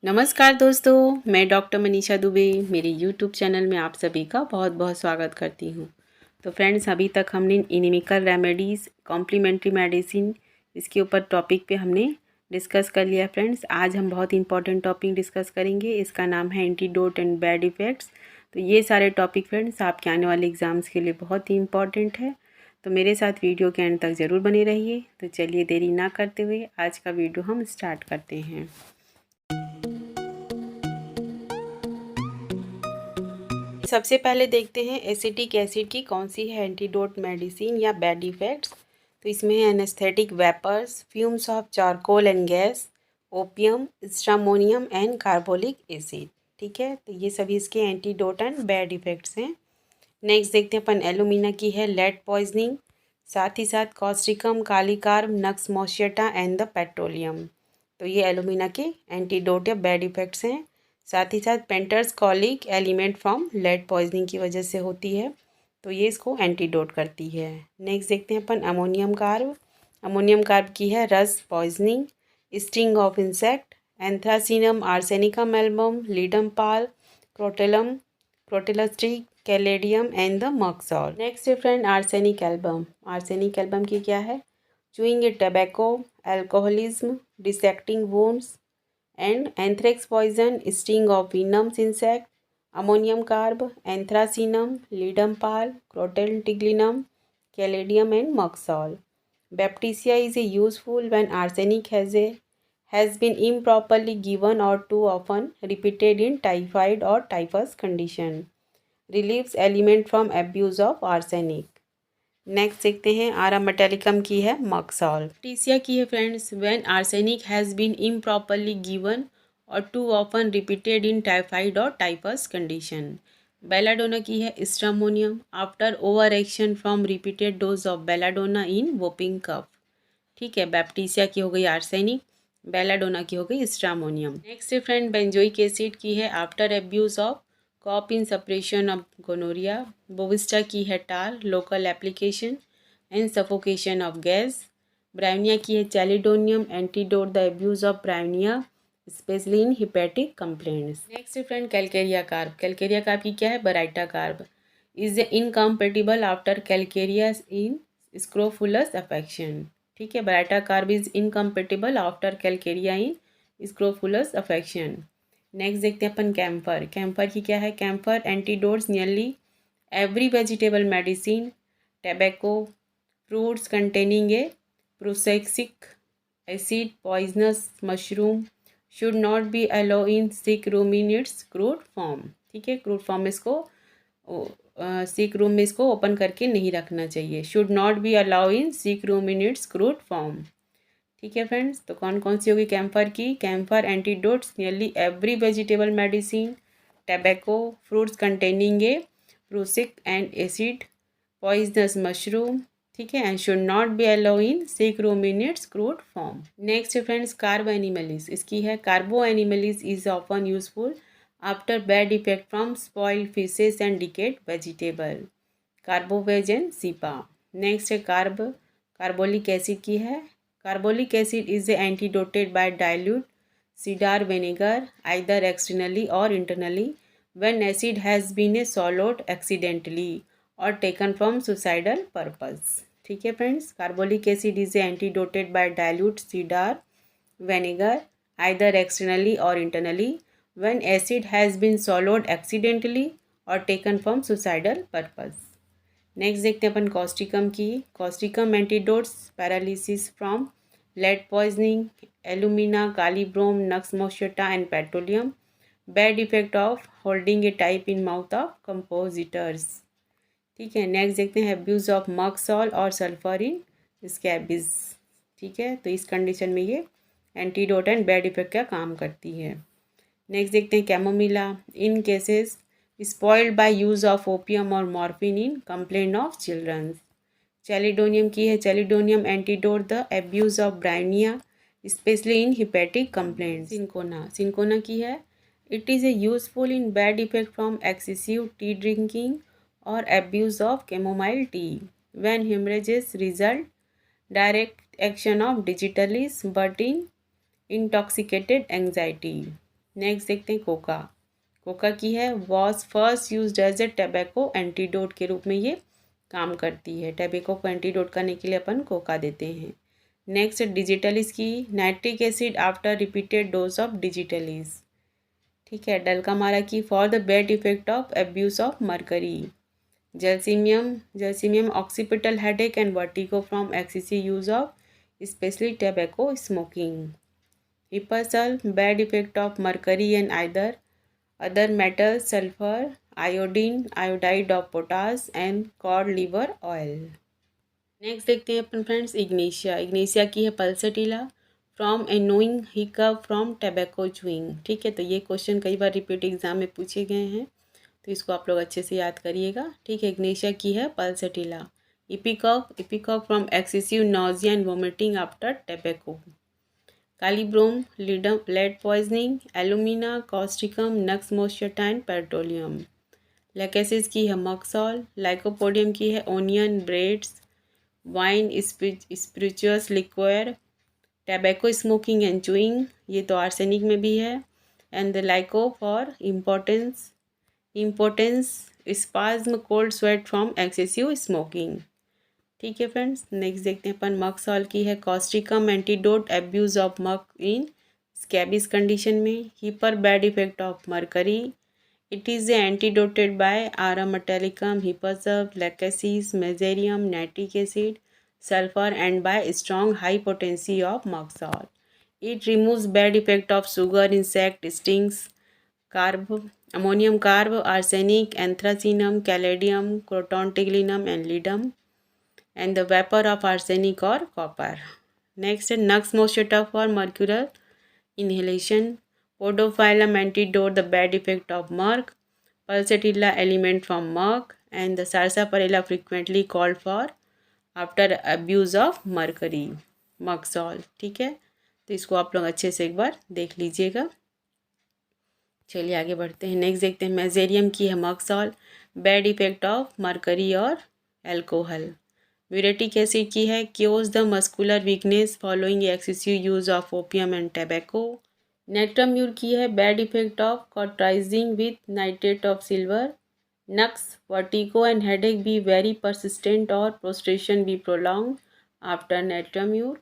नमस्कार दोस्तों, मैं डॉक्टर मनीषा दुबे मेरे यूट्यूब चैनल में आप सभी का बहुत बहुत स्वागत करती हूँ। तो फ्रेंड्स, अभी तक हमने एनीमिकल रेमेडीज़, कॉम्प्लीमेंट्री मेडिसिन, इसके ऊपर टॉपिक पे हमने डिस्कस कर लिया। फ्रेंड्स, आज हम बहुत इंपॉर्टेंट टॉपिक डिस्कस करेंगे। इसका नाम है एंटीडोट एंड बैड इफ़ेक्ट्स। तो ये सारे टॉपिक फ्रेंड्स आपके आने वाले एग्ज़ाम्स के लिए बहुत ही इंपॉर्टेंट है। तो मेरे साथ वीडियो के एंड तक ज़रूर बने रहिए। तो चलिए देरी ना करते हुए आज का वीडियो हम स्टार्ट करते हैं। सबसे पहले देखते हैं एसिटिक एसिड की कौन सी है एंटीडोट मेडिसिन या बैड इफ़ेक्ट्स। तो इसमें है anaesthetic vapours, fumes of charcoal and gas, opium, stramonium and carbolic acid. ठीक है, तो ये सभी इसके एंटीडोट एंड बैड इफ़ेक्ट्स हैं। नेक्स्ट देखते हैं अपन एलुमिना की है लेड पॉइजनिंग, साथ ही साथ कॉस्ट्रिकम, कालीकार्ब, नक्स मोशियटा एंड द पेट्रोलियम। तो ये एलुमिना के एंटीडोट या बैड इफ़ेक्ट्स हैं। साथ ही साथ painters colic element from lead poisoning की वजह से होती है, तो ये इसको एंटीडोट करती है। नेक्स्ट देखते हैं अपन अमोनियम कार्ब। अमोनियम कार्ब की है rhus poisoning, sting of insect, anthracinum, arsenicum album, ledum pal, crotalus, क्रोटेलस्ट्रिक, कैलेडियम एंड द मक्सॉल। नेक्स्ट है friend arsenic album. Arsenic album की क्या है? Chewing a tobacco, alcoholism, dissecting wounds and anthrax poison, sting of venomous insect, ammonium carb, anthracinum, ledum pal, crotaltiglinum, caladium and moxol. Baptisia is a useful when arsenic has been improperly given or too often repeated in typhoid or typhus condition. Relieves element from abuse of arsenic. Next देखते हैं आरा metallicum की है मक्सॉल। टीसिया की है friends when arsenic has been improperly given or too often repeated in typhoid or typhus condition. Belladonna की है stramonium after over action from repeated dose of belladonna in whooping cough. ठीक है, बैप्टीसिया की हो गई आर्सेनिक, बेलाडोना की हो गई stramonium. Next friend benzoic acid की है after abuse of cop in suppression of gonorrhoea. Bovista की है tar, local application and suffocation of gas. Bryonia की है chelidonium, antidote the abuse of bryonia especially in hepatic complaints. Next friend calcarea carb. Calcarea carb की क्या है? Baryta carb is incompatible after calcarea in scrofulous affection. ठीक है, baryta carb is incompatible after calcarea in scrofulous affection. Next देखते हैं अपन camphor. Camphor की क्या है? Camphor antidotes nearly every vegetable medicine, tobacco, fruits containing a prussic acid, poisonous mushroom should not be allow in sick room in its crude form. ठीक है, crude form में इसको सिक रूम में इसको open करके नहीं रखना चाहिए। Should not be allow in sick room in its crude form. ठीक है फ्रेंड्स, तो कौन कौन सी होगी कैम्फर की? Camphor antidotes nearly every vegetable medicine, tobacco, fruits containing a prussic and acid, poisonous mushroom. ठीक है, and should not be allow in sick room in its crude form. Next friends carbo animalis. इसकी है carbo animalis is often useful after bad effect from spoiled fishes and decayed vegetable. Carboveg and sepia. Next है carbolic acid की है। Carbolic acid is antidoted by dilute cedar vinegar either externally or internally when acid has been swallowed accidentally or taken from suicidal purpose. ठीक है friends, carbolic acid is antidoted by dilute cedar vinegar either externally or internally when acid has been swallowed accidentally or taken from suicidal purpose. Next देखते हैं अपन causticum की। Causticum antidotes paralysis from lead poisoning, alumina, kali brom, nux moschata and petroleum. Bad effect of holding a type in mouth of compositors. ठीक है, next देखते हैं abuse of मक्सॉल और sulphur in scabies. ठीक है, तो इस कंडीशन में ये एंटीडोट एंड बैड इफेक्ट का काम करती है। नेक्स्ट देखते हैं chamomilla. In cases spoiled by use of opium और morphine in complaint of childrens. Chelidonium की है chelidonium antidote the abuse of bryonia especially in hepatic complaints. Cinchona की है it is a useful in bad effect from excessive tea drinking और abuse of chamomile tea when haemorrhages result direct action of digitalis but in intoxicated anxiety. Next देखते हैं coca. Coca की है was first used as a tobacco antidote के रूप में ये काम करती है। टैबेको को एंटीडोट करने के लिए अपन कोका देते हैं। नेक्स्ट डिजिटलिस की nitric acid after repeated dose of digitalis. ठीक है। डलकामारा की for the bad effect of abuse of mercury. Gelsemium occipital headache and vertigo from excessive use of especially tobacco smoking. Hepar sul bad effect of mercury and either other metals sulfur, iodine, iodide of potash and cod liver oil। Next देखते हैं अपन friends Ignatia. Ignatia की है pulsatilla from annoying hiccup from tobacco chewing. ठीक है। तो ये question कई बार repeat exam में पूछे गए हैं, तो इसको आप लोग अच्छे से याद करिएगा। ठीक है। इग्नेशिया की है pulsatilla. Ipecac from excessive nausea and vomiting after tobacco. Kali brom lead poisoning, alumina, causticum, nux mosciata and petroleum। Lachesis की है मक्सॉल। लाइकोपोडियम की है onion, breads, wine, spirituous liquor, tobacco smoking and chewing, ये तो arsenic में भी है। And the lyco for importance spasm, cold sweat from excessive smoking. ठीक है फ्रेंड्स। नेक्स्ट देखते हैं अपन मक्सॉल की है Causticum antidote abuse of merc in scabies condition में। Hepar bad effect of mercury. It is antidoted by aurum metallicum, hepar sulph, lachesis, mezereum, nitric acid, sulphur and by strong high potency of merc sol. It removes bad effect of sugar, insect stings, carb, ammonium carb, arsenic, anthracinum, caladium, croton tiglium and ledum and the vapor of arsenic or copper. Next, Nux mosciata for mercurial inhalation. Podophyllum antidote the bad effect of murk. Pulsatilla element from murk and the sarsaparilla frequently called for after abuse of mercury, मक्सॉल। ठीक है। तो इसको आप लोग अच्छे से एक बार देख लीजिएगा। चलिए आगे बढ़ते हैं। नेक्स्ट देखते हैं मेजेरियम की है merc sol, bad effect of mercury और एल्कोहल। म्यूरेटिक एसिड की है cures the muscular weakness following excessive use of opium and tobacco. Natrum mur की है bad effect of cauterising with nitrate of silver. Nux vertigo and headache be very persistent और prostration be prolong after natrum mur.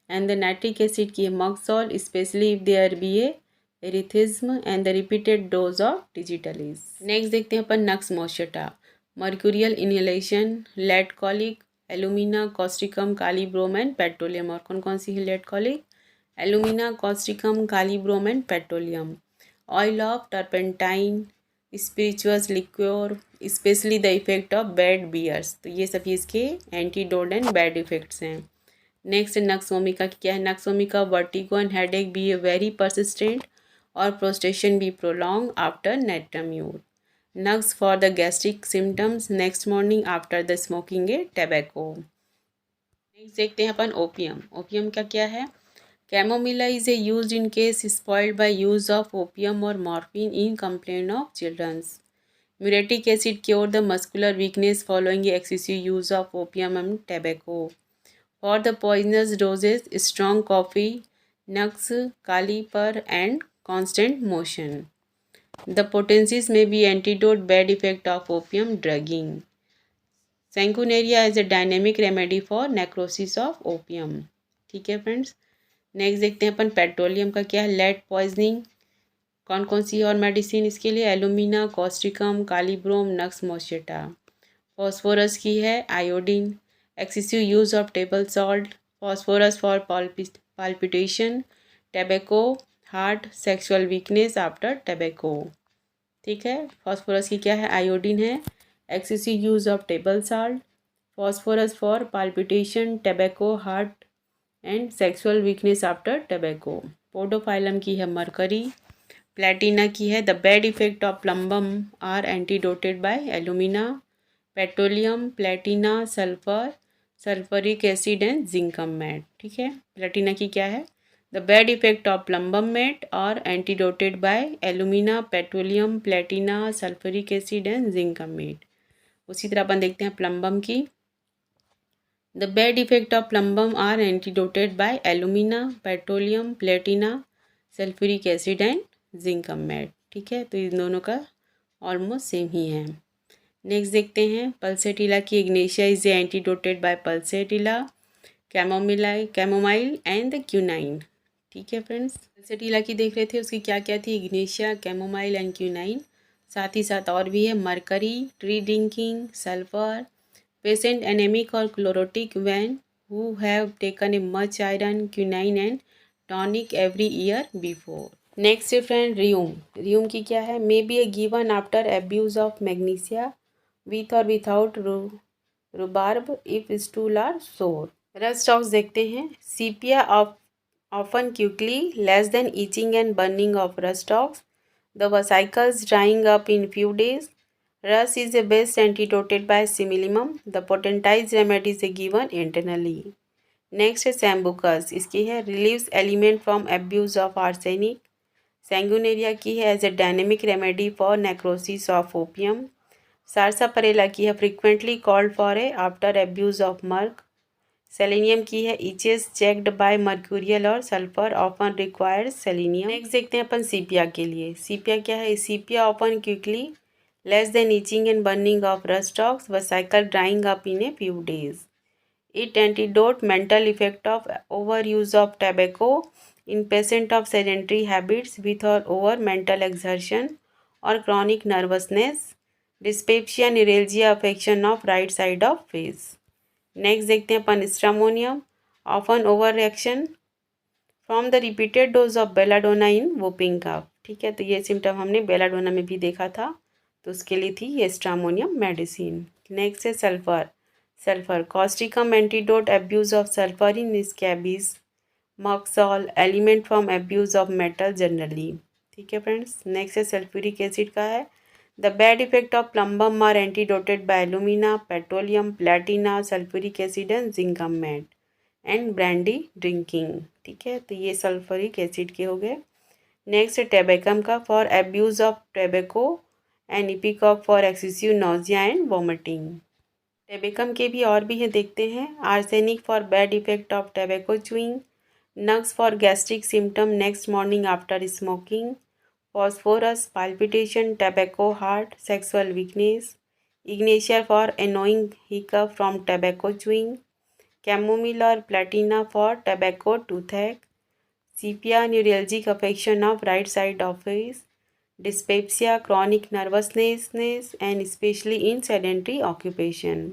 And the nitric acid की है merc sol especially if there be a erethism and the repeated dose of digitalis. Next देखते हैं अपन nux moschata. Mercurial inhalation, lead colic, alumina, causticum, kali brom and petroleum. और कौन कौन सी है lead colic? Alumina, causticum, kali brom and petroleum. Oil of turpentine, spirituous liquor, especially the effect of bad beers. तो ये सभी इसके एंटीडोट एंड बैड इफेक्ट्स हैं। नेक्स्ट नक्सोमिका की क्या है? Nux vomica vertigo and headache be a very persistent और prostration be prolong after natrum mur. Nux for the gastric symptoms next morning after the smoking a tobacco। Next देखते हैं अपन opium. Opium का क्या है? Chamomilla is a use in case spoiled by use of opium और morphine in complain of childrens. Muriatic acid cure the muscular weakness following excessive use of opium and tobacco. For the poisonous doses strong coffee, nux, kali per and constant motion. The potencies may be antidote bad effect of opium drugging. Sanguinaria is a dynamic remedy for necrosis of opium। ठीक है friends. Next देखते हैं अपन petroleum का क्या है? Lead poisoning. कौन कौन सी और मेडिसिन इसके लिए? Alumina, causticum, kali brom, nux moschata. Phosphorus की है iodine. Excessive use of table salt. Phosphorus for palpitation, tobacco, heart, sexual weakness after tobacco. ठीक है। फॉस्फोरस की क्या है? आयोडीन है। Excessive use of table salt, phosphorus for palpitation, tobacco, heart and sexual weakness after tobacco. Podophyllum की है mercury. Platina की है the bad effect of plumbum are antidoted by alumina, petroleum, platina, sulphur, sulphuric acid and zincum met. ठीक है। Platina की क्या है? The bad effect of plumbum mat are antidoted by alumina, petroleum, platina, sulfuric acid and zincum mat। उसी तरह अपन देखते हैं plumbum की। The bad effect of plumbum are antidoted by alumina, petroleum, platina, sulfuric acid and zincum met. ठीक है, तो इन दोनों का ऑलमोस्ट सेम ही है। नेक्स्ट देखते हैं पल्सेटिला की ignatia is antidoted by pulsatilla, chamomile and the quinine. ठीक है फ्रेंड्स, पल्सेटिला की देख रहे थे, उसकी क्या क्या थी, इग्नेशिया, कैमोमाइल एंड क्यूनाइन। साथ ही साथ और भी है mercury, tea drinking, sulphur, patient anaemic और chlorotic when who have taken a much iron, quinine and tonic every year before. Next है फ्रेंड रियूम। रियूम की क्या है, may be a given after abuse of magnesia with और without rhubarb if stool are sour. Rhus tox देखते हैं, sepia of often quickly, less than itching and burning of rust ox. The vesicles drying up in few days. Rust is the best antidote by simillimum. The potentized remedy is given internally. Next है Sambucus. इसकी है relieves element from abuse of arsenic. Sanguinaria की है as a dynamic remedy for necrosis of opium. Sarsaparilla की है frequently called for after abuse of murk. Selenium की है itches checked by mercurial और sulphur often required selenium. Next देखते हैं अपन सीपिया के लिए। सीपिया क्या है, sepia often quickly, less than itching and burning of rhus tox व cycle drawing up in a few days. It antidote mental effect of over use of tobacco in patient of sedentary habits with और over mental exertion और chronic nervousness, dyspepsia, neuralgia, affection of right side of face. Next देखते हैं अपन stramonium, often over reaction from the repeated dose of belladonna in whooping cough. ठीक है, तो ये symptom हमने बेलाडोना में भी देखा था, तो उसके लिए थी ये स्ट्रामोनियम मेडिसिन। नेक्स्ट है sulphur. Sulphur causticum antidote abuse of sulphur in scabies, merc sol, element from abuse of metal generally. ठीक है फ्रेंड्स, नेक्स्ट है सल्फ्यूरिक एसिड का है, the bad effect of plumbum are antidoted by alumina, petroleum, platina, sulfuric acid and zinc matte and brandy drinking। ठीक है, तो ये sulphuric acid के हो गए। नेक्स्ट है टेबेकम का, for abuse of tobacco and ipecac for excessive nausea and vomiting. Tabacum के भी और भी हैं, देखते हैं। Arsenic for bad effect of tobacco chewing, nux for gastric symptom next morning after smoking, phosphorus, palpitation, tobacco, heart, sexual weakness, ignatia for annoying hiccup from tobacco chewing, chamomile or platina for tobacco toothache, sepia, neuralgic affection of right side of face, dyspepsia, chronic nervousness, and especially in sedentary occupation.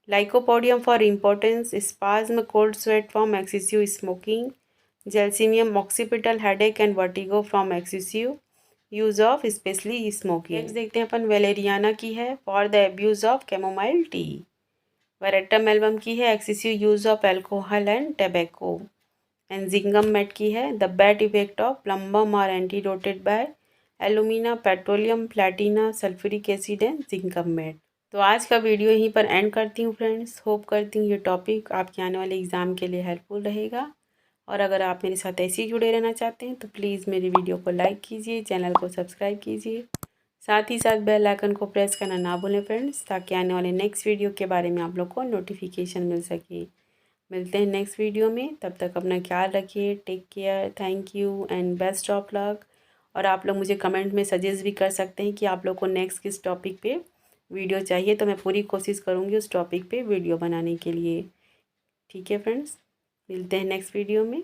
Lycopodium for impotence, spasm, cold sweat from excessive smoking, gelsemium, occipital headache and vertigo from excessive use of especially smoking. Next देखते हैं अपन valeriana की है, for the abuse of chamomile tea. Veratrum album की है, excessive use of alcohol and tobacco. And zincum met की है, the bad effect of plumbum are antidoted by alumina, petroleum, platina, sulphuric acid and zincum met. तो आज का video यहीं पर and करती हूँ फ्रेंड्स। होप करती हूँ ये टॉपिक आपके आने वाले एग्ज़ाम के लिए हेल्पफुल रहेगा। और अगर आप मेरे साथ ऐसे ही जुड़े रहना चाहते हैं तो प्लीज़ मेरी वीडियो को लाइक कीजिए, चैनल को सब्सक्राइब कीजिए, साथ ही साथ बेल आइकन को प्रेस करना ना भूलें फ्रेंड्स, ताकि आने वाले नेक्स्ट वीडियो के बारे में आप लोग को नोटिफिकेशन मिल सके। मिलते हैं नेक्स्ट वीडियो में, तब तक अपना ख्याल रखिए। Take care, thank you and best of luck. और आप लोग मुझे कमेंट में सजेस्ट भी कर सकते हैं कि आप लोग को नेक्स्ट किस टॉपिक पे वीडियो चाहिए, तो मैं पूरी कोशिश करूँगी उस टॉपिक पे वीडियो बनाने के लिए। ठीक है फ्रेंड्स, मिलते हैं नेक्स्ट वीडियो में।